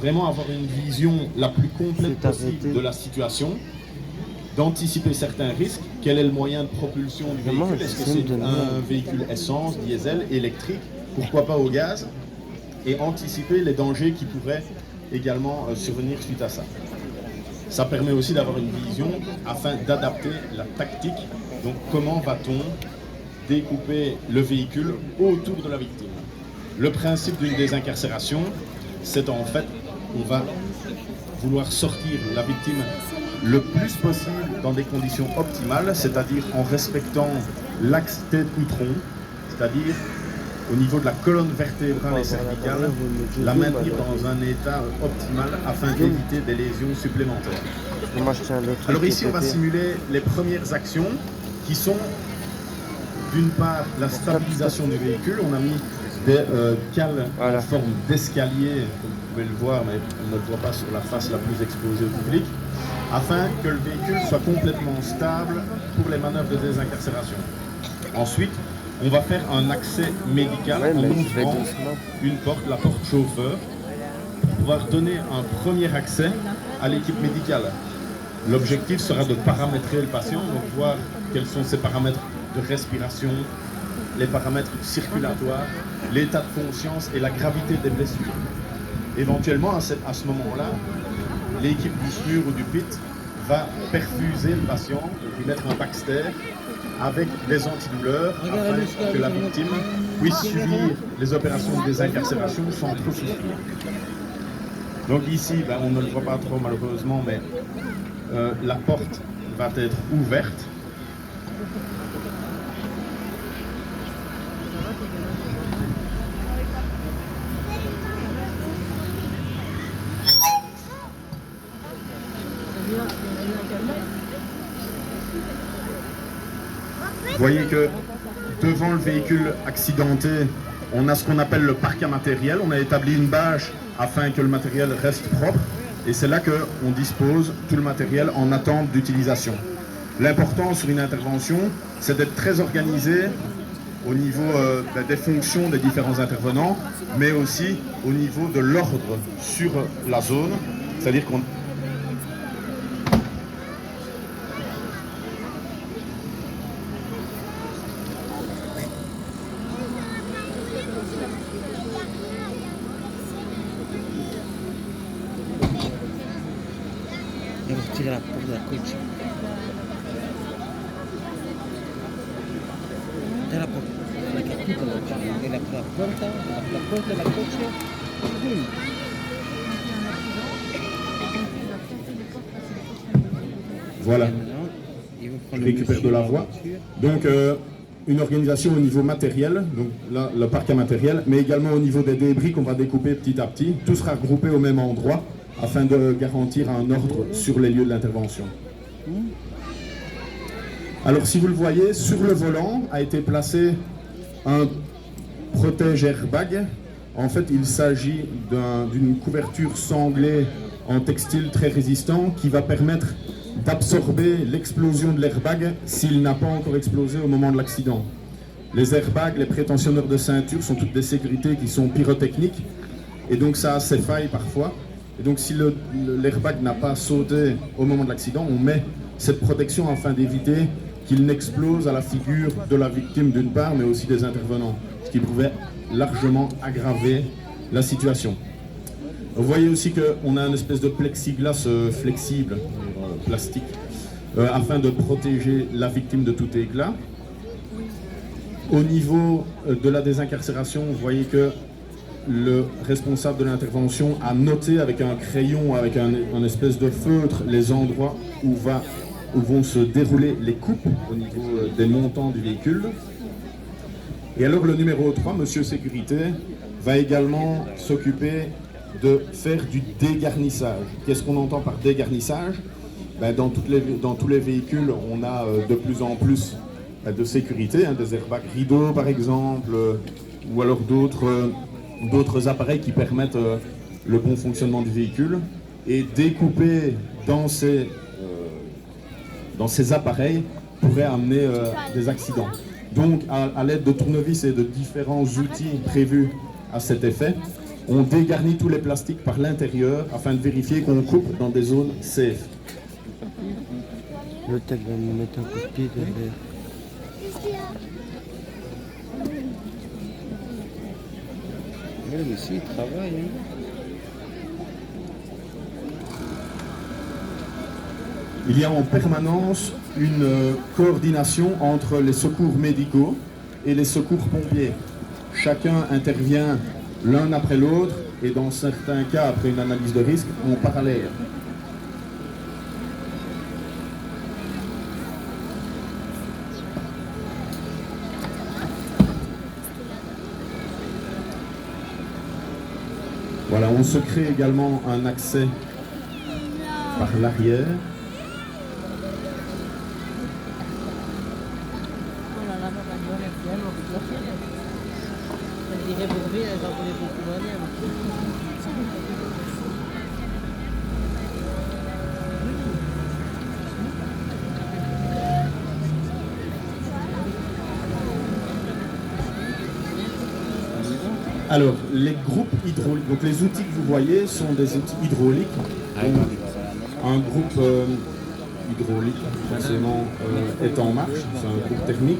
vraiment avoir une vision la plus complète possible de la situation, d'anticiper certains risques. Quel est le moyen de propulsion du véhicule? Est-ce que c'est un véhicule essence, diesel, électrique? Pourquoi pas au gaz? Et anticiper les dangers qui pourraient également survenir suite à ça. Ça permet aussi d'avoir une vision afin d'adapter la tactique. Donc comment va-t-on découper le véhicule autour de la victime? Le principe d'une désincarcération, c'est en fait, on va vouloir sortir la victime le plus possible dans des conditions optimales, c'est-à-dire en respectant l'axe tête-tronc, c'est-à-dire au niveau de la colonne vertébrale et cervicale, la maintenir dans un état optimal afin d'éviter des lésions supplémentaires. Alors ici, on va simuler les premières actions qui sont d'une part la stabilisation du véhicule. On a mis des cales en forme d'escalier, comme vous pouvez le voir, mais on ne le voit pas sur la face la plus exposée au public, afin que le véhicule soit complètement stable pour les manœuvres de désincarcération. Ensuite, on va faire un accès médical en ouvrant une porte, la porte chauffeur, pour pouvoir donner un premier accès à l'équipe médicale. L'objectif sera de paramétrer le patient, donc voir quels sont ses paramètres de respiration, les paramètres circulatoires, l'état de conscience et la gravité des blessures. Éventuellement, à ce moment-là, l'équipe du SMUR ou du PIT va perfuser le patient, lui mettre un Baxter avec des antidouleurs afin que la victime puisse subir les opérations de désincarcération sans trop souffrir. Donc ici, on ne le voit pas trop malheureusement, mais la porte va être ouverte. Vous voyez que devant le véhicule accidenté, on a ce qu'on appelle le parc à matériel. On a établi une bâche afin que le matériel reste propre. Et c'est là qu'on dispose tout le matériel en attente d'utilisation. L'important sur une intervention, c'est d'être très organisé au niveau des fonctions des différents intervenants, mais aussi au niveau de l'ordre sur la zone. C'est-à-dire qu'on tirer la porte de la coche. De la porta, la que chiude la porta, la coche. Voilà, je récupère de la voie. Donc une organisation au niveau matériel, donc là le parc à matériel, mais également au niveau des débris qu'on va découper petit à petit. Tout sera regroupé au même endroit afin de garantir un ordre sur les lieux de l'intervention. Alors si vous le voyez, sur le volant a été placé un protège airbag. En fait, il s'agit d'une couverture sanglée en textile très résistant qui va permettre d'absorber l'explosion de l'airbag s'il n'a pas encore explosé au moment de l'accident. Les airbags, les prétentionneurs de ceinture sont toutes des sécurités qui sont pyrotechniques et donc ça a ses failles parfois. Et donc si l'airbag n'a pas sauté au moment de l'accident, on met cette protection afin d'éviter qu'il n'explose à la figure de la victime d'une part, mais aussi des intervenants, ce qui pouvait largement aggraver la situation. Vous voyez aussi qu'on a une espèce de plexiglas flexible, plastique, afin de protéger la victime de tout éclat. Au niveau de la désincarcération, vous voyez que le responsable de l'intervention a noté avec un crayon, avec un espèce de feutre, les endroits où vont se dérouler les coupes au niveau des montants du véhicule. Et alors le numéro 3, Monsieur Sécurité, va également s'occuper de faire du dégarnissage. Qu'est-ce qu'on entend par dégarnissage? Dans tous les véhicules, on a de plus en plus de sécurité, des airbags rideaux par exemple, ou alors d'autres appareils qui permettent le bon fonctionnement du véhicule. Et découper dans ces appareils pourrait amener des accidents. Donc à l'aide de tournevis et de différents outils prévus à cet effet, On dégarnit tous les plastiques par l'intérieur afin de vérifier qu'on coupe dans des zones safe. L'hôtel va me mettre un coup de pied derrière. Oui, mais si, il travaille. Hein. Il y a en permanence une coordination entre les secours médicaux et les secours pompiers. Chacun intervient l'un après l'autre et dans certains cas, après une analyse de risque, en parallèle. Voilà, on se crée également un accès par l'arrière. Alors, les groupes hydrauliques, donc les outils que vous voyez sont des outils hydrauliques. Donc, un groupe hydraulique, forcément, est en marche, c'est un groupe technique,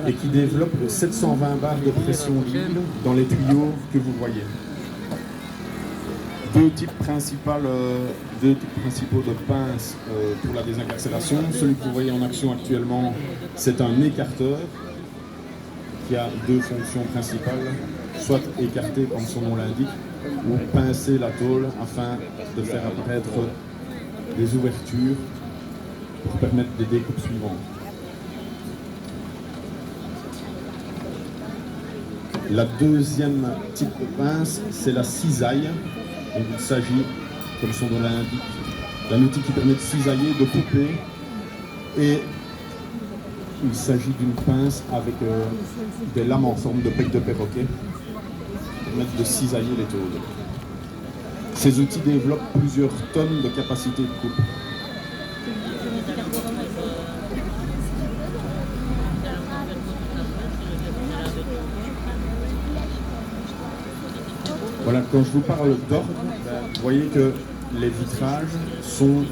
et qui développe 720 bars de pression libre dans les tuyaux que vous voyez. Deux types principaux de pinces pour la désincarcération. Celui que vous voyez en action actuellement, c'est un écarteur qui a deux fonctions principales, soit écarter comme son nom l'indique, ou pincer la tôle afin de faire apparaître des ouvertures pour permettre des découpes suivantes. La deuxième type de pince, c'est la cisaille. Donc il s'agit, comme son nom l'indique, d'un outil qui permet de cisailler, de couper, et il s'agit d'une pince avec des lames en forme de bec de perroquet qui permettent de cisailler les tôles. Ces outils développent plusieurs tonnes de capacité de coupe. Voilà, quand je vous parle d'ordre, vous voyez que les vitrages sont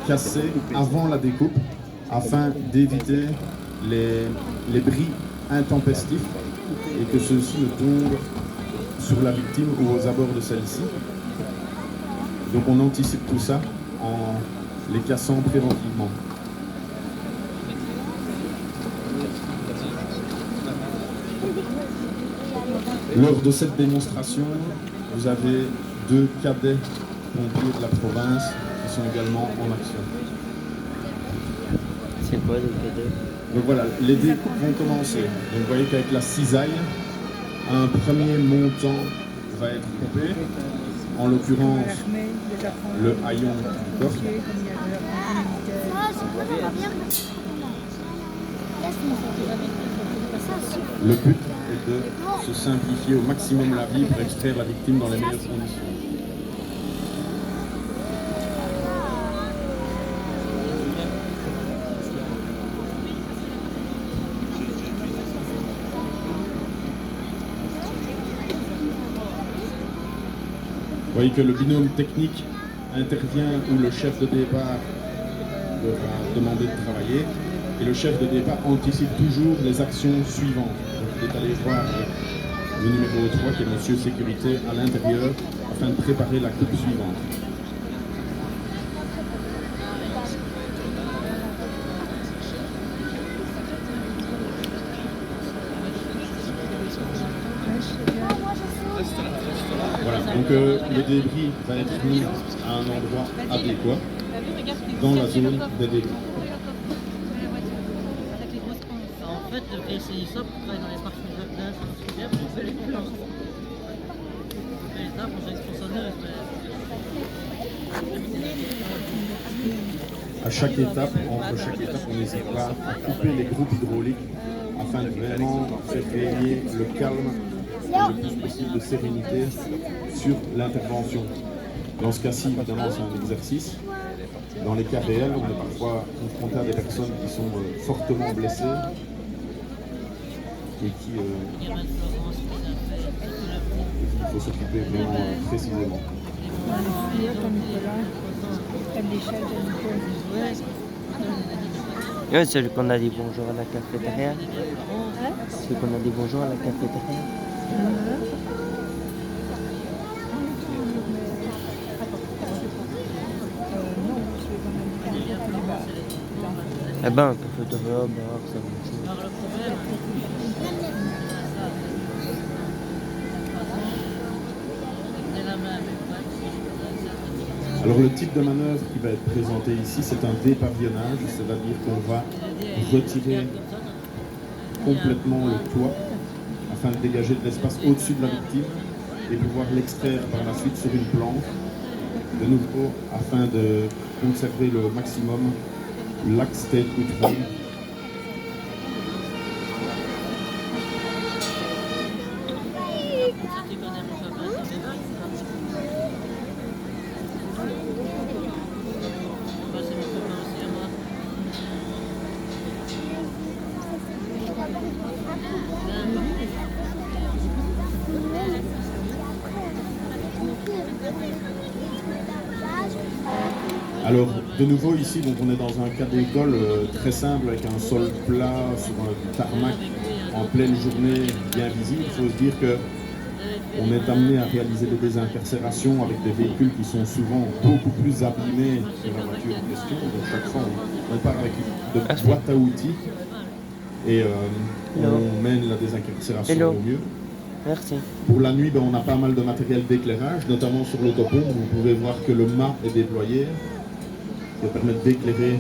cassés avant la découpe afin d'éviter les bris intempestifs et que ceux-ci ne tombent sur la victime ou aux abords de celle-ci. Donc on anticipe tout ça en les cassant préventivement. Lors de cette démonstration, vous avez deux cadets pompiers de la province qui sont également en action. C'est quoi le cadet? Donc voilà, les découpes vont commencer. Donc vous voyez qu'avec la cisaille, un premier montant va être coupé, en l'occurrence le haillon du corps. Le but est de se simplifier au maximum la vie pour extraire la victime dans les meilleures conditions. Vous voyez que le binôme technique intervient où le chef de départ leur a demandé de travailler et le chef de départ anticipe toujours les actions suivantes. Donc il est allé voir le numéro 3 qui est monsieur sécurité à l'intérieur afin de préparer la coupe suivante. Voilà, donc le débris va être mis à un endroit adéquat dans la zone des débris. En fait, le PCI-SOP travaille dans les parcs industriels pour faire les compétences. Les arbres, on responsable. À chaque étape, entre chaque étape, on n'hésite pas à couper les groupes hydrauliques afin de vraiment faire régner le calme et le plus possible de sérénité sur l'intervention. Dans ce cas-ci, évidemment, c'est un exercice. Dans les cas réels, on est parfois confronté à des personnes qui sont fortement blessées et qui qu'il faut s'occuper vraiment précisément. Ouais, celui qu'on a dit bonjour à la cafétéria. Celui qu'on a dit bonjour à la cafétéria. Eh ben, un café de robe, ça va. Alors le problème, c'est la main avec moi. Alors le type de manœuvre qui va être présenté ici, c'est un dépavillonnage, c'est-à-dire qu'on va retirer complètement le toit afin de dégager de l'espace au-dessus de la victime et pouvoir l'extraire par la suite sur une planche, de nouveau afin de conserver le maximum l'axe tête outrée. Alors, de nouveau ici, donc on est dans un cas d'école très simple avec un sol plat sur un tarmac en pleine journée bien visible. Il faut se dire que on est amené à réaliser des désincarcérations avec des véhicules qui sont souvent beaucoup plus abîmés que la voiture en question. Donc chaque fois, on part avec de boîtes à outils et on mène la désincarcération au mieux. Merci. Pour la nuit, on a pas mal de matériel d'éclairage, notamment sur l'autopont. Vous pouvez voir que le mât est déployé, qui va permettre d'éclairer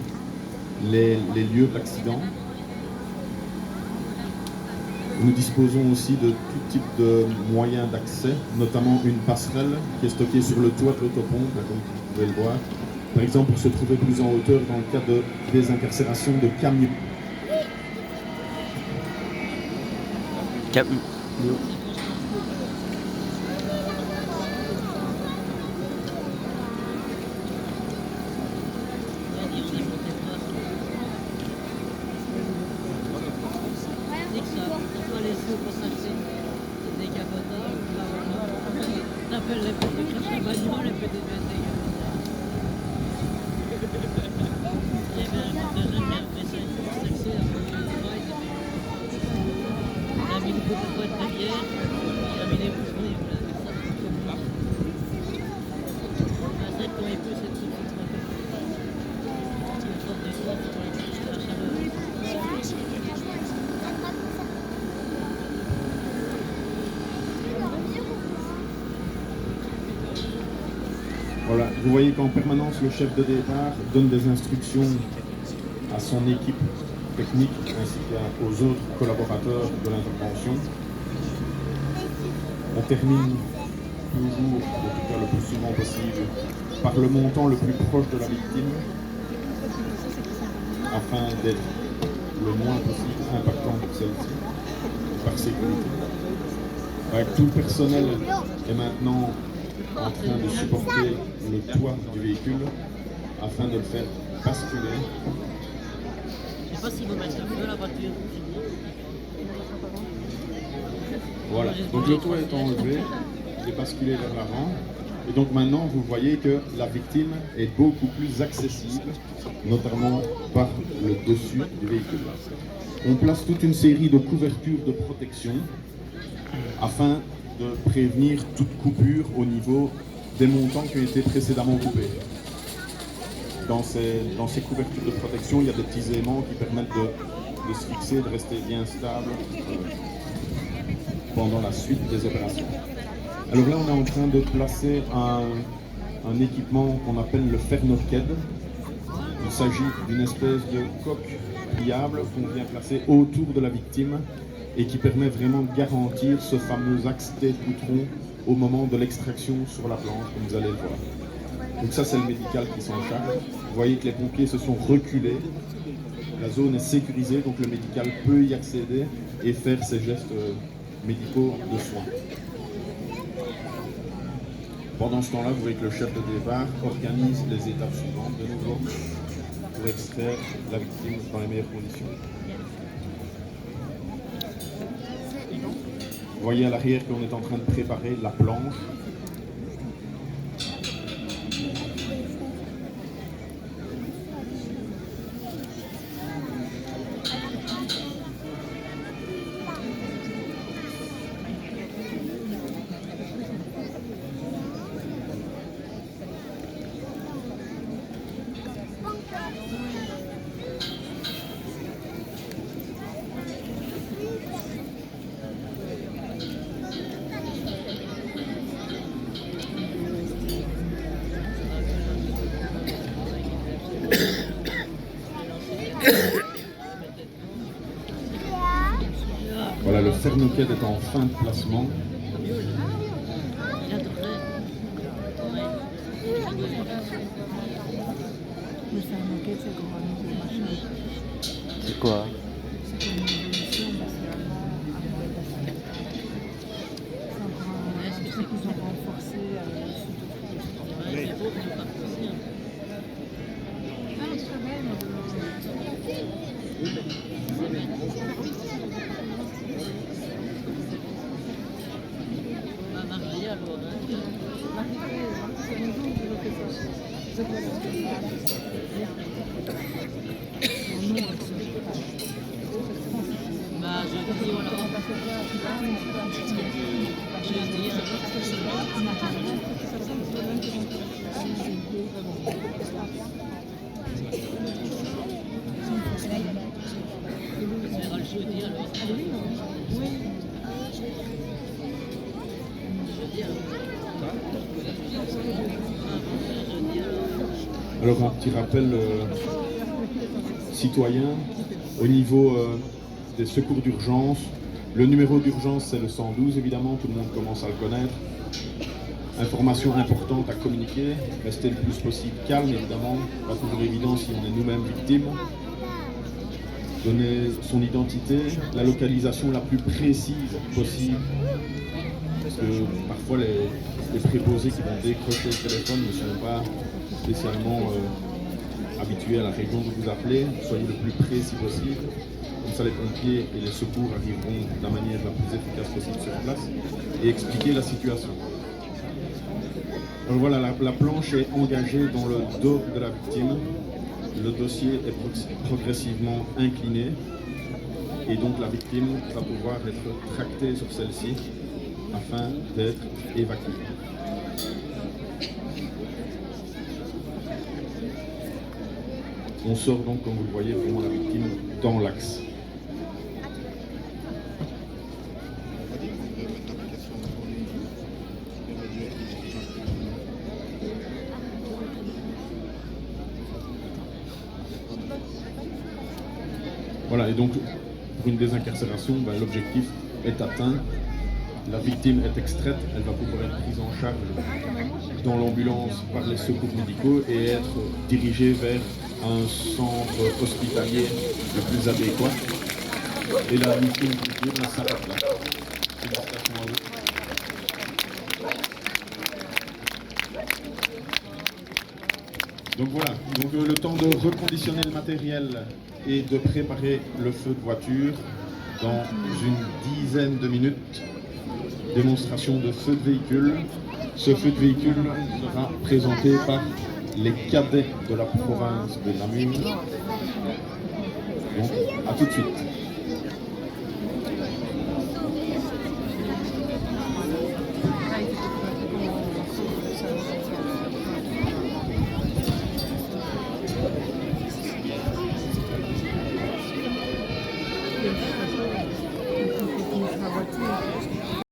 les lieux de l'accident. Nous disposons aussi de tout type de moyens d'accès, notamment une passerelle qui est stockée sur le toit de l'autopont, comme vous pouvez le voir. Par exemple, pour se trouver plus en hauteur dans le cas de désincarcération de camions. Voilà, vous voyez qu'en permanence, le chef de départ donne des instructions à son équipe technique ainsi qu'aux autres collaborateurs de l'intervention. On termine toujours, en tout cas le plus souvent possible, par le montant le plus proche de la victime afin d'être le moins possible impactant pour celle-ci, par sécurité. Ouais, tout le personnel est maintenant en train de supporter le toit du véhicule afin de le faire basculer. Je ne sais pas si vous mettez le feu à la voiture. Voilà, donc le toit est enlevé, il est basculé vers l'avant. Et donc maintenant, vous voyez que la victime est beaucoup plus accessible, notamment par le dessus du véhicule. On place toute une série de couvertures de protection afin de prévenir toute coupure au niveau des montants qui ont été précédemment coupés. Dans ces couvertures de protection, il y a des petits éléments qui permettent de se fixer, de rester bien stable pendant la suite des opérations. Alors là, on est en train de placer un équipement qu'on appelle le Fernoked. Il s'agit d'une espèce de coque pliable qu'on vient placer autour de la victime et qui permet vraiment de garantir ce fameux axe tête-poutron au moment de l'extraction sur la planche, comme vous allez le voir. Donc ça, c'est le médical qui s'en charge. Vous voyez que les pompiers se sont reculés. La zone est sécurisée, donc le médical peut y accéder et faire ses gestes médicaux de soins. Pendant ce temps-là, vous voyez que le chef de départ organise les étapes suivantes de nouveau pour extraire la victime dans les meilleures conditions. Vous voyez à l'arrière qu'on est en train de préparer la planche. Voilà, le fernoquet est en fin de placement. Le fernoquet, c'est comme un nouveau machin. C'est quoi? C'est comme une évolution, parce que c'est encore un truc qu'ils ont renforcé Alors un petit rappel citoyen au niveau des secours d'urgence. Le numéro d'urgence c'est le 112 évidemment, tout le monde commence à le connaître. Information importante à communiquer, rester le plus possible calme évidemment, pas toujours évident si on est nous-mêmes victimes. Donner son identité, la localisation la plus précise possible. Parce que parfois les préposés qui vont décrocher le téléphone ne sont pas spécialement habitués à la région que vous appelez. Soyez le plus précis possible. Comme ça les pompiers et les secours arriveront de la manière la plus efficace possible sur place et expliquer la situation. Alors voilà, la planche est engagée dans le dos de la victime. Le dossier est progressivement incliné et donc la victime va pouvoir être tractée sur celle-ci afin d'être évacuée. On sort donc, comme vous le voyez, vraiment la victime dans l'axe. Voilà, et donc pour une désincarcération, l'objectif est atteint. La victime est extraite, elle va pouvoir être prise en charge dans l'ambulance par les secours médicaux et être dirigée vers un centre hospitalier le plus adéquat. Et la victime s'arrête là. Félicitations à vous. Donc voilà, donc, le temps de reconditionner le matériel et de préparer le feu de voiture dans une dizaine de minutes. Démonstration de feu de véhicule. Ce feu de véhicule sera présenté par les cadets de la province de Namur. Donc, à tout de suite.